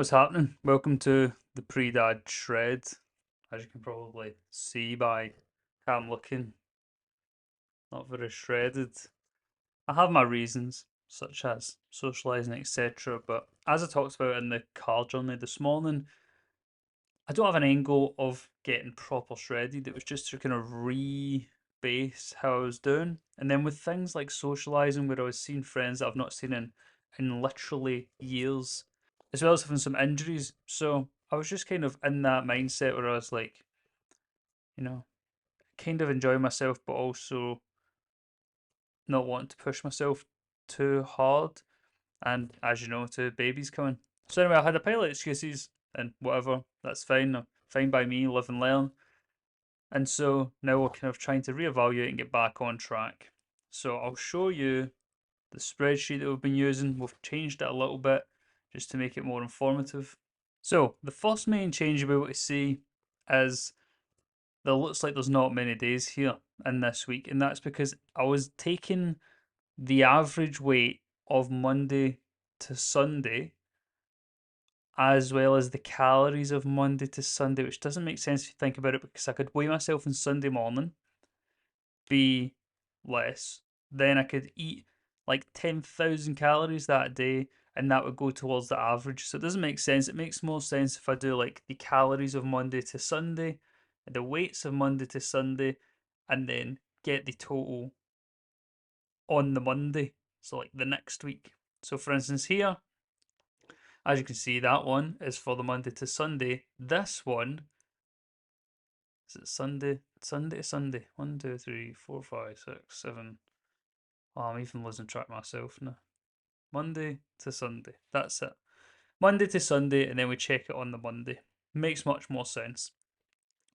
What's happening? Welcome to the pre-dad shred. As you can probably see by how I'm looking, not very shredded. I have my reasons, such as socialising, etc. But as I talked about in the car journey this morning, I don't have an end goal of getting proper shredded. It was just to kind of rebase how I was doing. And then with things like socialising, where I was seeing friends that I've not seen in literally years, as well as having some injuries. So I was just kind of in that mindset where I was like, you know, kind of enjoying myself, but also not wanting to push myself too hard. And as you know, two babies coming. So anyway, I had a pile of excuses and whatever. That's fine. Fine by me. Live and learn. And so now we're kind of trying to reevaluate and get back on track. So I'll show you the spreadsheet that we've been using. We've changed it a little bit just to make it more informative. So the first main change you'll be able to see is there looks like there's not many days here in this week, and that's because I was taking the average weight of Monday to Sunday as well as the calories of Monday to Sunday, which doesn't make sense if you think about it because I could weigh myself on Sunday morning, be less, then I could eat like 10,000 calories that day and that would go towards the average. So it doesn't make sense. It makes more sense if I do like the calories of Monday to Sunday, the weights of Monday to Sunday, and then get the total on the Monday. So like the next week. So for instance here, as you can see, that one is for the Monday to Sunday. This one, is it Sunday? Sunday to Sunday. 1, 2, 3, 4, 5, 6, 7. Oh, I'm even losing track myself now. Monday to Sunday. That's it. Monday to Sunday, and then we check it on the Monday. Makes much more sense.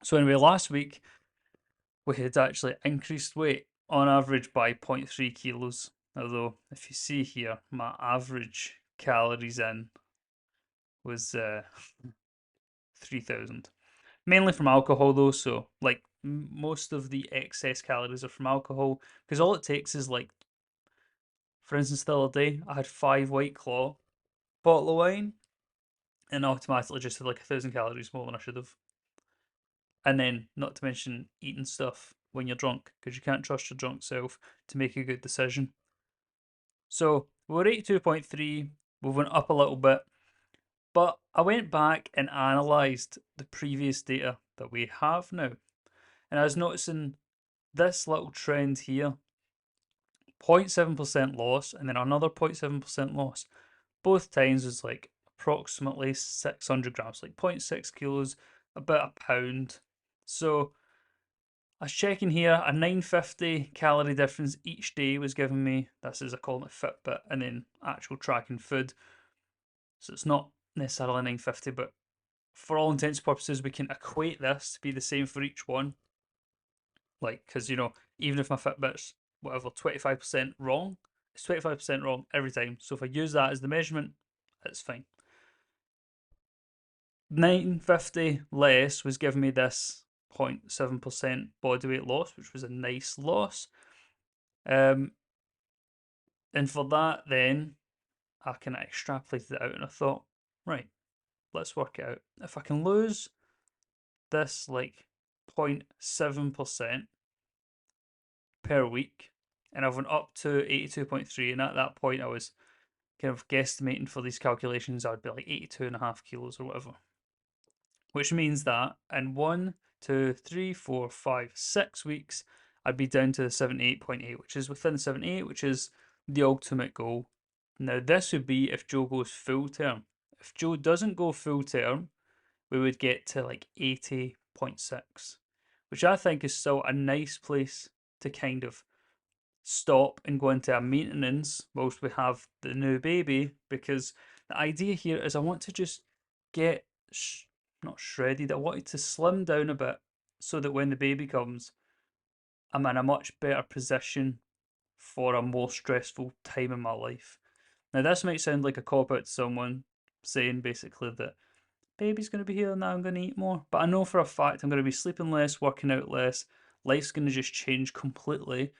So anyway, last week we had actually increased weight on average by 0.3 kilos. Although, if you see here, my average calories in was 3,000. Mainly from alcohol though, so like most of the excess calories are from alcohol because all it takes is like, for instance, the other day I had 5 White Claw bottle of wine and automatically just had like 1,000 calories more than I should have. And then, not to mention eating stuff when you're drunk because you can't trust your drunk self to make a good decision. So we're 82.3, we went up a little bit, but I went back and analysed the previous data that we have now. And I was noticing this little trend here, 0.7% loss and then another 0.7% loss. Both times was like approximately 600 grams, like 0.6 kilos, about a pound. So I was checking here, a 950 calorie difference each day was giving me, this is I call it Fitbit, and then actual tracking food. So it's not necessarily 950, but for all intents and purposes, we can equate this to be the same for each one. Like, because, even if my Fitbit's whatever, 25% wrong, it's 25% wrong every time. So if I use that as the measurement, it's fine. 950 less was giving me this 0.7% body weight loss, which was a nice loss. And for that, then I kind of extrapolated it out and I thought, right, let's work it out. If I can lose this like 0.7% per week, and I've went up to 82.3, and at that point I was kind of guesstimating for these calculations I'd be like 82.5 kilos or whatever. Which means that in 1, 2, 3, 4, 5, 6 weeks, I'd be down to the 78.8, which is within 78, which is the ultimate goal. Now, this would be if Joe goes full term. If Joe doesn't go full term, we would get to like 80.6, which I think is still a nice place to kind of stop and go into a maintenance whilst we have the new baby, because the idea here is I want to just get not shredded. I wanted to slim down a bit so that when the baby comes, I'm in a much better position for a more stressful time in my life. Now, this might sound like a cop out to someone saying basically that baby's going to be here and now I'm going to eat more, but I know for a fact I'm going to be sleeping less, working out less, life's going to just change completely.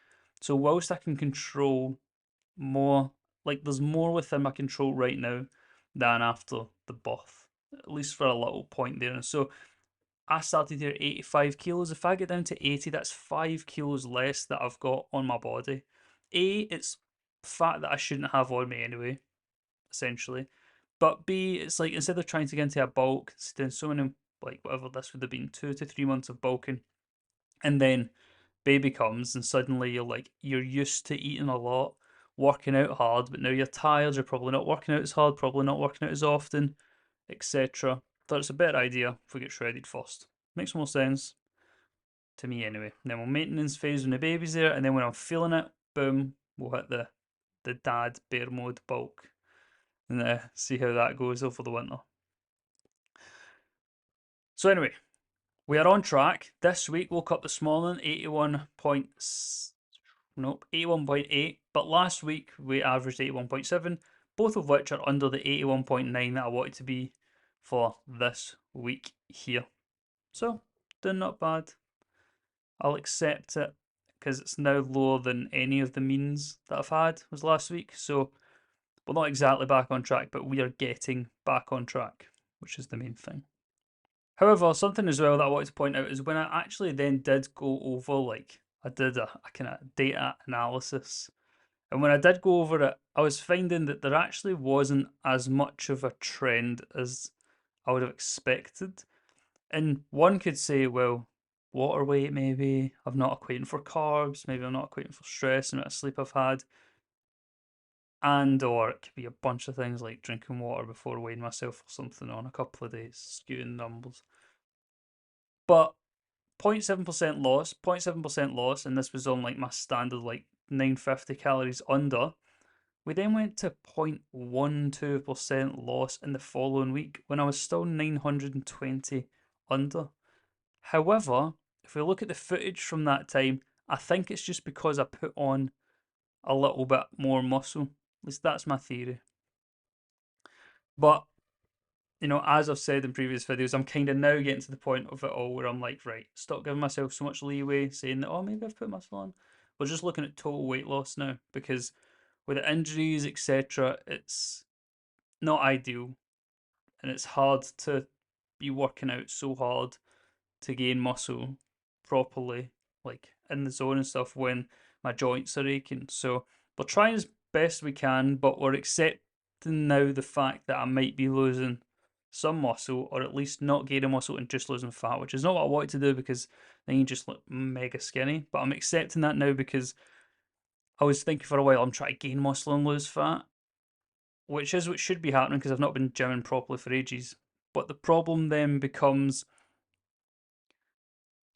So, whilst I can control more, like there's more within my control right now, than after the birth, at least for a little point there. And so I started here at 85 kilos. If I get down to 80, that's 5 kilos less that I've got on my body. It's fat that I shouldn't have on me anyway, essentially. But B, it's like instead of trying to get into a bulk, doing so many, like whatever this would have been, 2 to 3 months of bulking, and then baby comes, and suddenly you're used to eating a lot, working out hard, but now you're tired. You're probably not working out as hard, probably not working out as often, etc. Thought it's a better idea if we get shredded first. Makes more sense to me anyway. And then we'll maintenance phase when the baby's there, and then when I'm feeling it, boom, we'll hit the dad bear mode bulk and see how that goes over the winter. So anyway, we are on track. This week woke up this morning 81.8, but last week we averaged 81.7, both of which are under the 81.9 that I wanted to be for this week here. So, doing not bad. I'll accept it because it's now lower than any of the means that I've had was last week. So, we're not exactly back on track, but we are getting back on track, which is the main thing. However, something as well that I wanted to point out is when I actually then did go over, like, I did a kind of data analysis. And when I did go over it, I was finding that there actually wasn't as much of a trend as I would have expected. And one could say, well, water weight maybe, I'm not equating for carbs, maybe I'm not equating for stress and the amount of sleep I've had. And or it could be a bunch of things like drinking water before weighing myself or something on a couple of days, skewing numbers. But 0.7% loss, 0.7% loss, and this was on like my standard like 950 calories under. We then went to 0.12% loss in the following week when I was still 920 under. However, if we look at the footage from that time, I think it's just because I put on a little bit more muscle. At least that's my theory. But, as I've said in previous videos, I'm kind of now getting to the point of it all where I'm like, right, stop giving myself so much leeway saying that, oh, maybe I've put muscle on. We're just looking at total weight loss now because with the injuries, etc., it's not ideal and it's hard to be working out so hard to gain muscle properly, like in the zone and stuff, when my joints are aching. So we're trying as best we can, but we're accepting now the fact that I might be losing some muscle, or at least not gaining muscle and just losing fat, which is not what I wanted to do because then you just look mega skinny. But I'm accepting that now because I was thinking for a while I'm trying to gain muscle and lose fat, which is what should be happening because I've not been gymming properly for ages. But the problem then becomes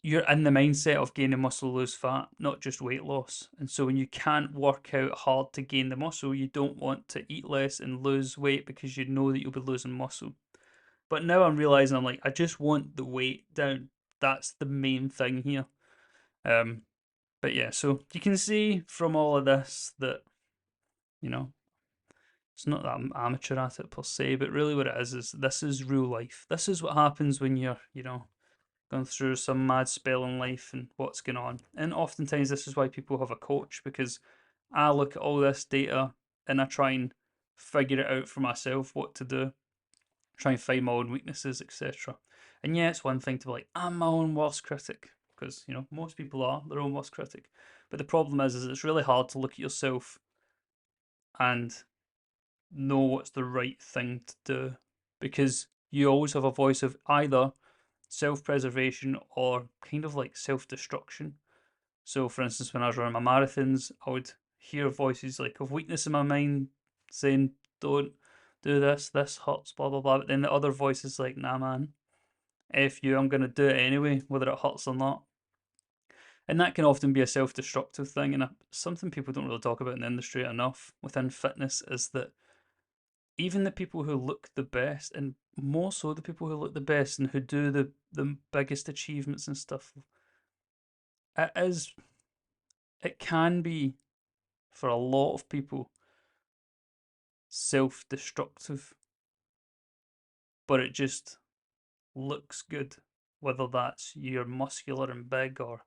you're in the mindset of gaining muscle, lose fat, not just weight loss. And so when you can't work out hard to gain the muscle, you don't want to eat less and lose weight because you know that you'll be losing muscle. But now I'm realizing I'm like, I just want the weight down. That's the main thing here. But yeah, so you can see from all of this that, you know, it's not that I'm amateur at it per se, but really what it is this is real life. This is what happens when you're, going through some mad spell in life and what's going on. And oftentimes this is why people have a coach, because I look at all this data and I try and figure it out for myself what to do, try and find my own weaknesses, etc. And yeah, it's one thing to be like, I'm my own worst critic, because most people are their own worst critic. But the problem is it's really hard to look at yourself and know what's the right thing to do, because you always have a voice of either self-preservation or kind of like self-destruction. So for instance, when I was running my marathons, I would hear voices like of weakness in my mind saying, don't do this hurts, blah blah blah. But then the other voice is like, nah man, F you, I'm gonna do it anyway, whether it hurts or not. And that can often be a self-destructive thing, and something people don't really talk about in the industry enough within fitness is that even the people who look the best, and more so the people who look the best and who do the biggest achievements and stuff, it is it can be for a lot of people self-destructive, but it just looks good, whether that's you're muscular and big or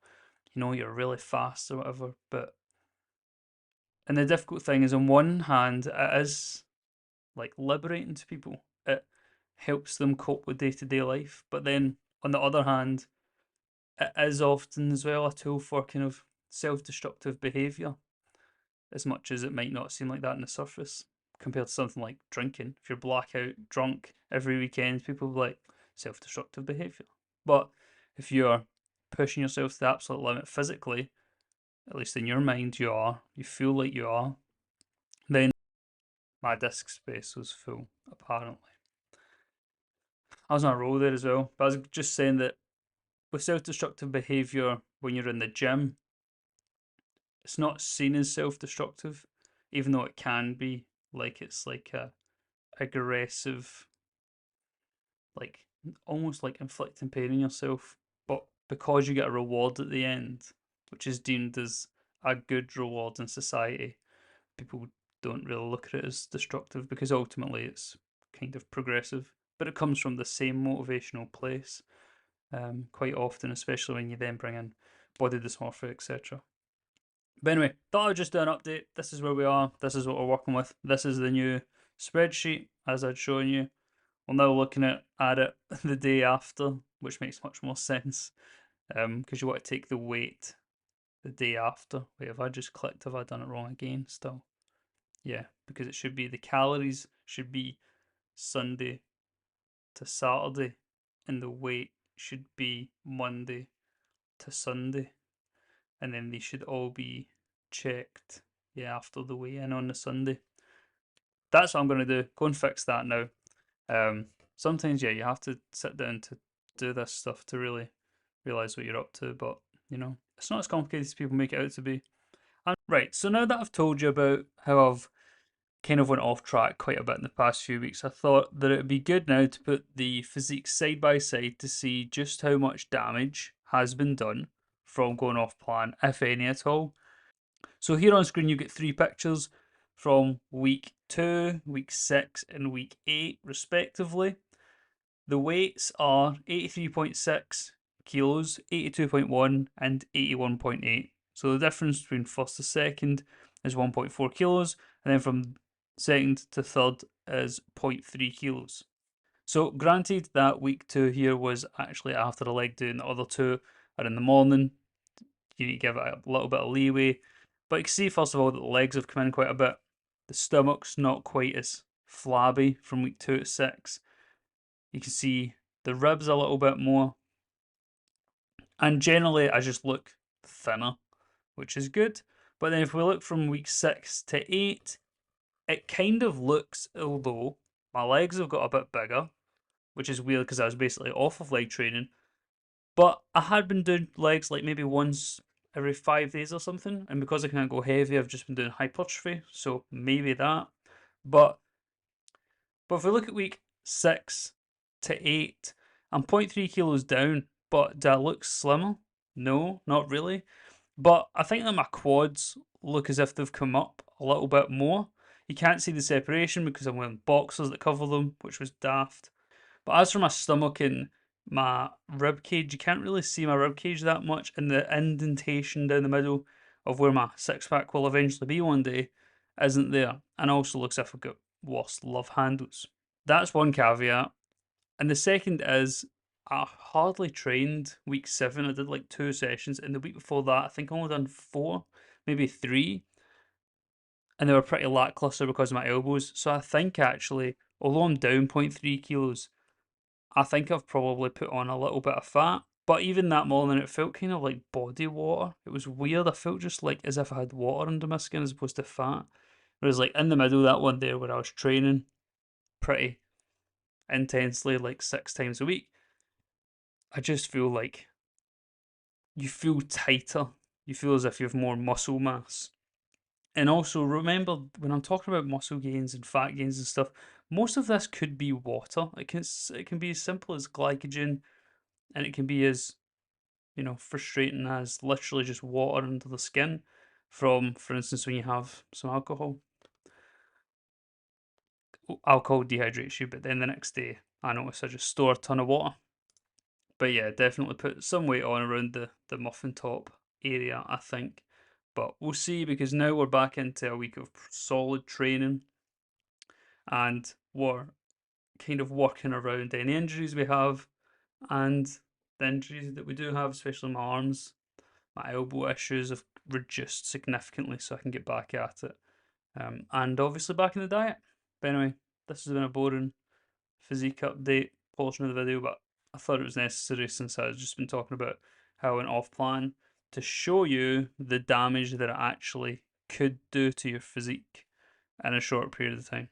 you're really fast or whatever. But and the difficult thing is, on one hand, it is like liberating to people. It helps them cope with day-to-day life. But then on the other hand, it is often as well a tool for kind of self-destructive behaviour, as much as it might not seem like that on the surface, compared to something like drinking. If you're blackout drunk every weekend, people will be like, self-destructive behaviour. But if you're pushing yourself to the absolute limit physically, at least in your mind you feel like you are, then my disk space was full, apparently. I was on a roll there as well, but I was just saying that with self-destructive behaviour when you're in the gym, it's not seen as self-destructive, even though it can be. Like it's like a aggressive, like almost like inflicting pain on yourself, but because you get a reward at the end, which is deemed as a good reward in society, people don't really look at it as destructive because ultimately it's kind of progressive, but it comes from the same motivational place, quite often, especially when you then bring in body dysmorphia, etc. But anyway, thought I'd just do an update. This is where we are. This is what we're working with. This is the new spreadsheet, as I'd shown you. We're now looking at it the day after, which makes much more sense, because you want to take the weight the day after. Wait, have I just clicked? Have I done it wrong again still? Yeah, because it should be the calories should be Sunday to Saturday, and the weight should be Monday to Sunday, and then they should all be checked, yeah, after the weigh in on the Sunday. That's what I'm going to do. Go and fix that now. Sometimes, yeah, you have to sit down to do this stuff to really realize what you're up to, but you know, it's not as complicated as people make it out to be. And right, so now that I've told you about how I've kind of went off track quite a bit in the past few weeks, I thought that it would be good now to put the physiques side by side to see just how much damage has been done from going off plan, if any at all. So here on screen you get three pictures from week 2, week 6 and week 8 respectively. The weights are 83.6 kilos, 82.1 and 81.8. So the difference between first to second is 1.4 kilos, and then from second to third is 0.3 kilos. So granted that week 2 here was actually after a leg day and the other two are in the morning, you need to give it a little bit of leeway. But you can see first of all that the legs have come in quite a bit. The stomach's not quite as flabby from week 2 to 6. You can see the ribs a little bit more. And generally I just look thinner, which is good. But then if we look from week 6 to 8, it kind of looks, although my legs have got a bit bigger, which is weird because I was basically off of leg training. But I had been doing legs like maybe once every 5 days or something, and because I can't go heavy, I've just been doing hypertrophy, so maybe that. But if we look at week 6 to 8, I'm 0.3 kilos down, but do I look slimmer? No, not really. But I think that my quads look as if they've come up a little bit more. You can't see the separation because I'm wearing boxers that cover them, which was daft. But as for my stomach and my rib cage, you can't really see my rib cage that much, and the indentation down the middle of where my six pack will eventually be one day isn't there, and also looks as if I've got worse love handles. That's one caveat. And the second is I hardly trained week 7. I did like 2 sessions, and the week before that I think I only done 4, maybe 3, and they were pretty lackluster because of my elbows. So I think actually, although I'm down 0.3 kilos, I think I've probably put on a little bit of fat. But even that morning, it felt kind of like body water. It was weird. I felt just like as if I had water under my skin as opposed to fat. Whereas like in the middle, that one there where I was training pretty intensely, like 6 times a week, I just feel like you feel tighter. You feel as if you have more muscle mass. And also remember when I'm talking about muscle gains and fat gains and stuff, most of this could be water. It can be as simple as glycogen, and it can be as frustrating as literally just water under the skin from, for instance, when you have some alcohol. Alcohol dehydrates you, but then the next day I notice I just store a ton of water. But yeah, definitely put some weight on around the muffin top area, I think. But we'll see, because now we're back into a week of solid training. and we're kind of working around any injuries we have, and the injuries that we do have, especially my arms, my elbow issues have reduced significantly, so I can get back at it. And obviously back in the diet. But anyway, this has been a boring physique update portion of the video, but I thought it was necessary since I've just been talking about how I went off plan to show you the damage that it actually could do to your physique in a short period of time.